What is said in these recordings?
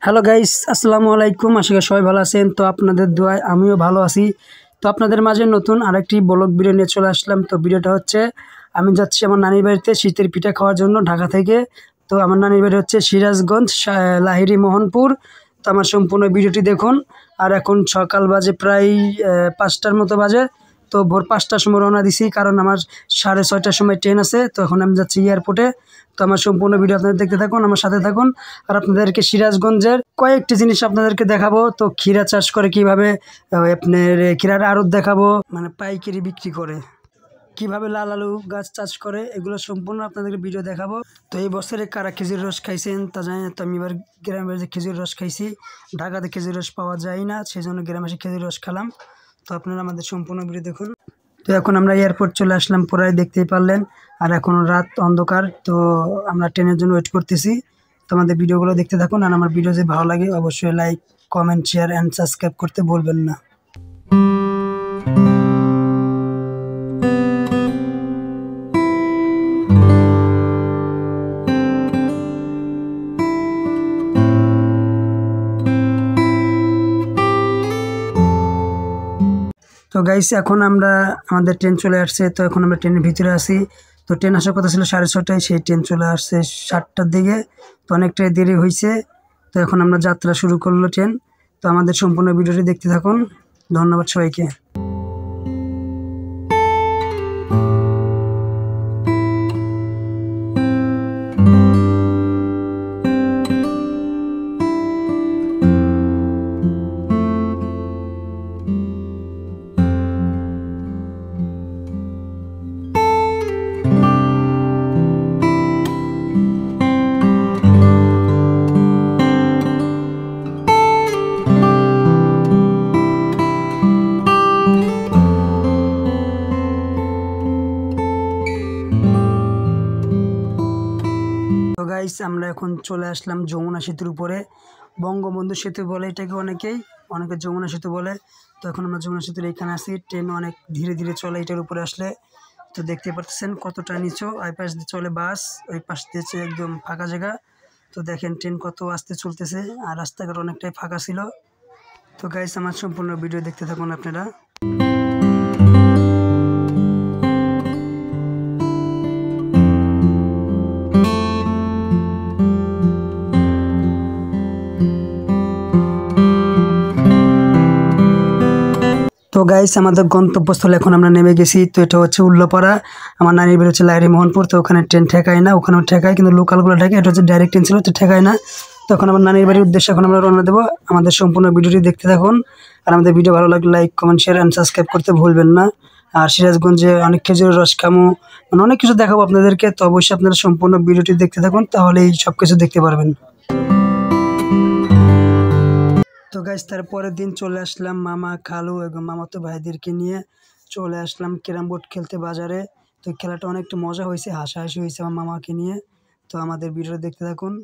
Hello guys, আসসালামু আলাইকুম। আশা করি সবাই ভালো আছেন। তো আপনাদের দোয়ায় আমিও ভালো আছি। তো আপনাদের মাঝে নতুন আরেকটি ব্লগ ভিডিও নিয়ে চলে আসলাম। তো ভিডিওটা হচ্ছে আমি যাচ্ছি আমার নানির বাড়িতে শীতের পিঠা খাওয়ার জন্য ঢাকা থেকে। তো আমার নানির বাড়ি হচ্ছে সিরাজগঞ্জ, লাহিড়ী মোহনপুর। তো আমার সম্পূর্ণ ভিডিওটি দেখুন। আর এখন সকাল বাজে প্রায় 5টার মতো বাজে। তো ভোর 5টার সময় রওনা দিছি, কারণ আমার 6:30টার সময় ট্রেন আছে। তো এখন আমি যাচ্ছি এয়ারপোর্টে। তো আমার সম্পূর্ণ ভিডিও আপনাদের দেখতে থাকুন, আমার সাথে থাকুন। আর আপনাদেরকে সিরাজগঞ্জের কয়েকটি জিনিস আপনাদেরকে দেখাবো। তো ক্ষীরা চাষ করে কিভাবে, আপনার ক্ষীরার আড়ত দেখাবো, মানে পাইকারি বিক্রি করে কিভাবে লাল আলু গাছ চাষ করে, এগুলো সম্পূর্ণ আপনাদেরকে ভিডিও দেখাবো। তো এই বছরে কারা খেজুর রস খাইছেন তা জানি না। তো আমি এবার গ্রামের যে খেজুর রস খাইছি, ঢাকাতে খেজুর রস পাওয়া যায় না, সেই জন্য গ্রামে এসে খেজুর রস খেলাম। তো আপনারা আমাদের সম্পূর্ণ ভিডিও দেখুন। তো এখন আমরা এয়ারপোর্ট চলে আসলাম, পুরাই দেখতেই পারলেন। আর এখন রাত অন্ধকার, তো আমরা ট্রেনের জন্য ওয়েট করতেছি। তো আমাদের ভিডিওগুলো দেখতে থাকুন। আর আমার ভিডিও যদি ভালো লাগে অবশ্যই like, comment, share and subscribe করতে ভুলবেন না। তো গাইস, এখন আমাদের ট্রেন চলে আসছে। তো এখন আমরা ট্রেনের ভিতরে আছি। তো ট্রেন আসার কথা ছিল 6:30টায়, সেই ট্রেন চলে আসছে 7টার দিকে। তো অনেকটাই দেরি হয়েছে। তো এখন আমরা যাত্রা শুরু করলো ট্রেন। তো আমাদের সম্পূর্ণ ভিডিওটি দেখতে থাকুন। ধন্যবাদ সবাইকে। তো গাইস, আমরা এখন চলে আসলাম যমুনা সেতুর উপরে। বঙ্গবন্ধু সেতু বলে এটাকে অনেকে যমুনা সেতু বলে। তো এখন আমরা যমুনা সেতুর এখানে আছি। ট্রেন অনেক ধীরে ধীরে চলে এটার উপরে আসলে। তো দেখতে পাচ্ছেন কতটা নিচু। ওই পাশ দিয়ে চলে বাস, ওই পাশ দিয়ে একদম ফাঁকা জায়গা। তো দেখেন ট্রেন কত আস্তে চলতেছে, আর রাস্তাঘাট অনেকটাই ফাঁকা ছিল। তো গাইস, আমার সম্পূর্ণ ভিডিও দেখতে থাকুন আপনারা। তো গাইস, আমাদের গন্তব্যস্থলে এখন আমরা নেমে গেছি। তো এটা হচ্ছে উল্লাপাড়া। আমার নানির বাড়ি হচ্ছে লাহিড়ী মোহনপুর। তো ওখানে ট্রেন ঠেকায় না, ওখানেও ঠেকায়, কিন্তু লোকালগুলো ঠেকায়। এটা হচ্ছে ডাইরেক্ট ট্রেন ছিল, তো ঠেকায় না। তো এখন আমার নানির বাড়ির উদ্দেশ্যে এখন আমরা রওনা দেবো। আমাদের সম্পূর্ণ ভিডিওটি দেখতে থাকুন। আর আমাদের ভিডিও ভালো লাগলে like, comment, share and subscribe করতে ভুলবেন না। আর সিরাজগঞ্জে অনেক খেজুরের রস খামো, মানে অনেক কিছু দেখাবো আপনাদেরকে। তো অবশ্যই আপনারা সম্পূর্ণ ভিডিওটি দেখতে থাকুন, তাহলেই সব কিছু দেখতে পারবেন। তো গাইস, তারপরের দিন চলে আসলাম মামা, খালু এবং মামাতো ভাইদেরকে নিয়ে চলে আসলাম ক্যারাম বোর্ড খেলতে বাজারে। তো খেলাটা অনেকটা মজা হয়েছে, হাসাহাসি হয়েছে আমার মামাকে নিয়ে। তো আমাদের ভিডিওটা দেখতে থাকুন।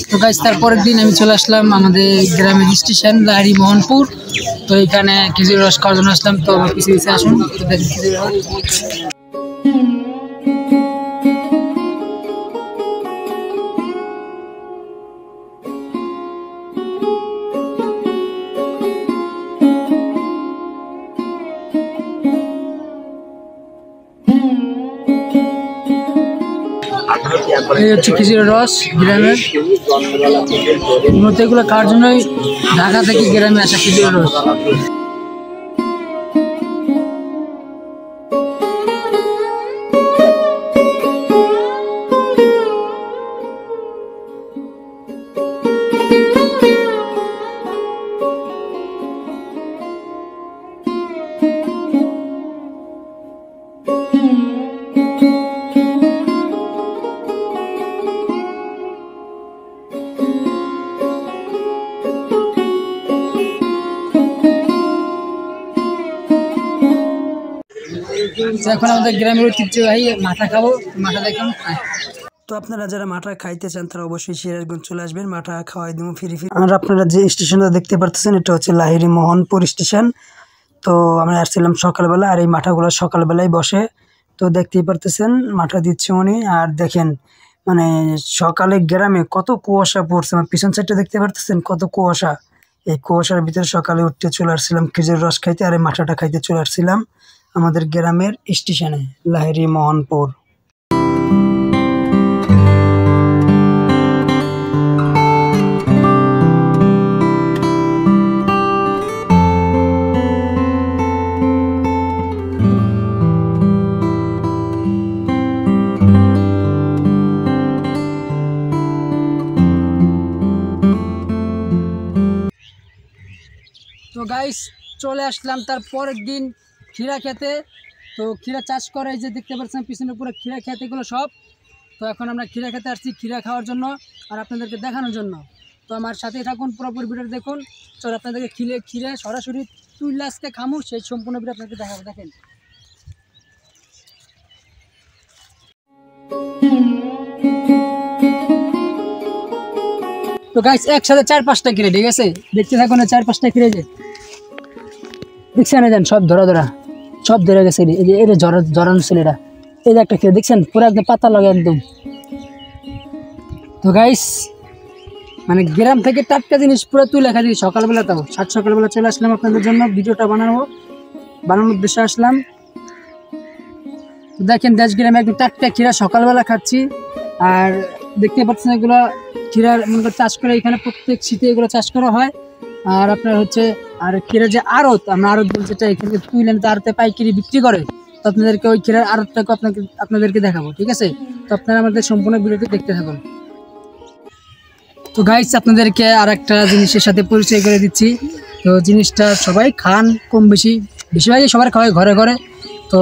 তো গাইস, তারপরের দিন আমি চলে আসলাম আমাদের গ্রামের স্টেশন লাহিড়ী মোহনপুর। তো এখানে খেজুর রস খাওয়ার জন্য আসলাম। তো আমার পিছিয়ে পিছিয়ে আসুন, তো দেখুন খেজুর রস। এই হচ্ছে খেজুরের রস গ্রামের। মূলত এগুলো খাওয়ার জন্যই ঢাকা থেকে গ্রামে আসা খেজুরের রস। তো এখন আমাদের গ্রামের ঐতিহ্যবাহী মাঠা খাবো, মাঠা দেখুন। তো আপনারা যারা মাঠা খাইতে চান তারা অবশ্যই সিরাজগঞ্জ চলে আসবেন, মাঠা খাওয়াই দেবো ফ্রি ফ্রি। আর আপনারা যে স্টেশনটা দেখতে পারতেছেন এটা হচ্ছে লাহিড়ী মোহনপুর স্টেশন। তো আমরা আসছিলাম সকালবেলা, আর এই মাঠাগুলো সকালবেলায় বসে। তো দেখতেই পারতেছেন মাঠা দিচ্ছে উনি। আর দেখেন মানে সকালে গ্রামে কত কুয়াশা পড়ছে, আমার পিছন সাইডটা দেখতে পারতেছেন কত কুয়াশা। এই কুয়াশার ভিতরে সকালে উঠতে চলে আসছিলাম খেজুর রস খাইতে, আর এই মাঠাটা খাইতে চলে আসছিলাম আমাদের গ্রামের স্টেশনে লাহিড়ী মোহনপুর। তো গাইস চলে আসলাম তার পরের দিন ক্ষীরা খেতে। তো ক্ষীরা চাষ করে, এই যে দেখতে পাচ্ছেন পিছনে পুরো ক্ষীরা খেত এগুলো সব। তো এখন আমরা ক্ষীরা খেতে আসছি ক্ষীরা খাওয়ার জন্য আর আপনাদেরকে দেখানোর জন্য। তো আমার সাথেই থাকুন, পুরোপুরি ভিডিও দেখুন। চল আপনাদেরকে ক্ষীরা সরাসরি তুইলে আজকে খামু, সেই সম্পূর্ণ ভিডিও আপনাদেরকে দেখাবো। দেখেন তো গাইস একসাথে 4-5টা ক্ষীরা, ঠিক আছে? দেখতে থাকুন 4-5টা ক্ষীরা, যে দেখছেন দেন সব ধরা সব ধরে গেছে। এই যে এটা জড়ানো ছিল, এটা এই যে একটা ক্ষীরা দেখছেন পুরো একদম পাতা লাগে একদম। তো গাইস মানে গ্রাম থেকে টাটকা জিনিস পুরো তুলে লেখা দিই সকালবেলা, তাও সকালবেলা চলে আসলাম আপনাদের জন্য ভিডিওটা বানানোর উদ্দেশ্যে আসলাম। দেখেন দেশ গ্রামে একদম টাটকা ক্ষীরা সকালবেলা খাচ্ছি। আর দেখতে পাচ্ছেন এগুলো ক্ষীরার মনে করে চাষ করে, এখানে প্রত্যেক শীতে এগুলো চাষ করা হয়। আর আপনার হচ্ছে আর ক্ষীরার যে আড়ত, আমরা আড়ত বলছি, যেটা এখানে তুলে নিতে আড়তে পাইকারি বিক্রি করে। তো আপনাদেরকে ওই ক্ষীরার আড়তটাকে আপনাদেরকে দেখাবো, ঠিক আছে? তো আপনারা আমাদের সম্পূর্ণ ভিডিওটি দেখতে থাকুন। তো গাইস আপনাদেরকে আর একটা জিনিসের সাথে পরিচয় করে দিচ্ছি। তো জিনিসটা সবাই খান কম বেশিরভাগই সবার খাওয়াই ঘরে ঘরে। তো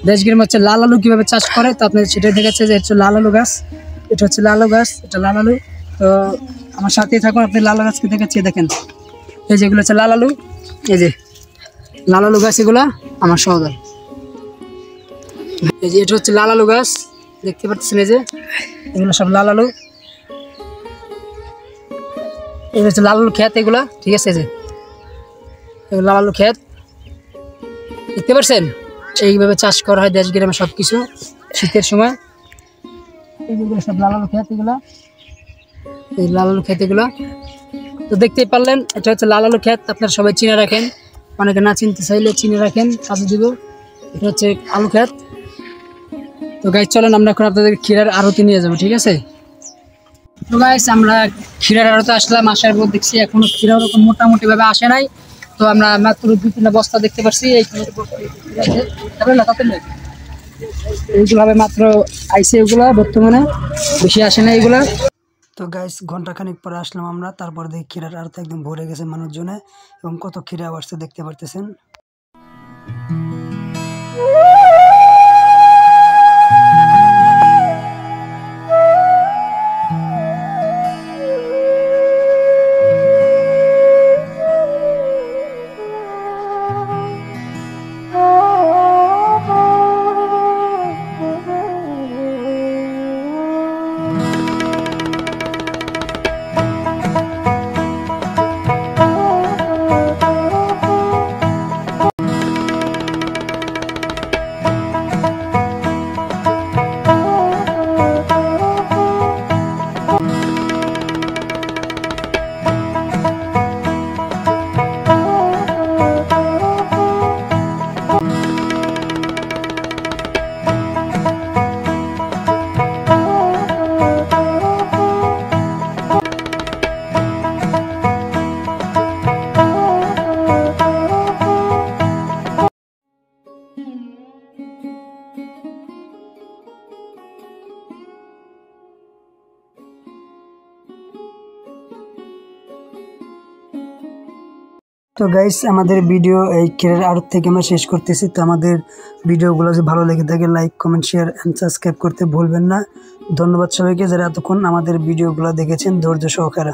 দেশ গ্রামে হচ্ছে লাল আলু কীভাবে চাষ করে, তো আপনাদের সেটাই দেখাচ্ছে যে হচ্ছে লাল আলু গাছ। এটা হচ্ছে লাল আলু গাছ, এটা লাল আলু। তো আমার সাথেই থাকুন, আপনি লাল আলু গাছকে দেখাচ্ছি। দেখেন এই যেগুলো হচ্ছে লাল আলু, এই যে লাল আলু গাছ, এগুলা আমার সহদর। এই যে এটা হচ্ছে লাল আলু গাছ, দেখতে পাচ্ছেন এই যে এগুলো সব লাল আলু। এই হচ্ছে লাল আলু ক্ষেত এগুলা, ঠিক আছে? যে এগুলো লাল আলু ক্ষেত, দেখতে পাচ্ছেন? এইভাবে চাষ করা হয় দেশ গ্রামে সব কিছু শীতের সময়। এইগুলো সব লাল আলু ক্ষেত, এগুলা এই লাল আলু ক্ষেত এগুলা। তো দেখতেই পারলেন এটা হচ্ছে লাল আলু ক্ষেত, আপনারা সবাই চিনে রাখেন, অনেকে না চিনতে চাইলে চিনে রাখেন, কাজে দিব। এটা হচ্ছে আলু ক্ষেত। তো গাইস চলেন আমরা এখন আপনাদের ক্ষীরার আড়তে নিয়ে যাবো, ঠিক আছে? তো গাইস আমরা ক্ষীরার আড়তে আসলাম, আসার পর দেখছি এখনো ক্ষীরা ওরকম মোটামুটি ভাবে আসে নাই। তো আমরা মাত্র 2-3টা বস্তা দেখতে পাচ্ছি এইগুলো মাত্র আইসে, এগুলা বর্তমানে বেশি আসে না এগুলা। তো গাইস ঘন্টাখানিক পরে আসলাম আমরা, তারপর দেখি ক্ষীরার আড়তে একদম ভরে গেছে মানুষজনে, এবং কত ক্ষীরা আসছে দেখতে পারতেছেন। তো গাইস আমাদের ভিডিও এই ক্ষীরার আড়ত থেকে আমরা শেষ করতেছি। তো আমাদের ভিডিওগুলো যদি ভালো লেগে থাকে like comment share and subscribe করতে ভুলবেন না। ধন্যবাদ সবাইকে যারা এতক্ষণ আমাদের ভিডিওগুলো দেখেছেন ধৈর্য সহকারে।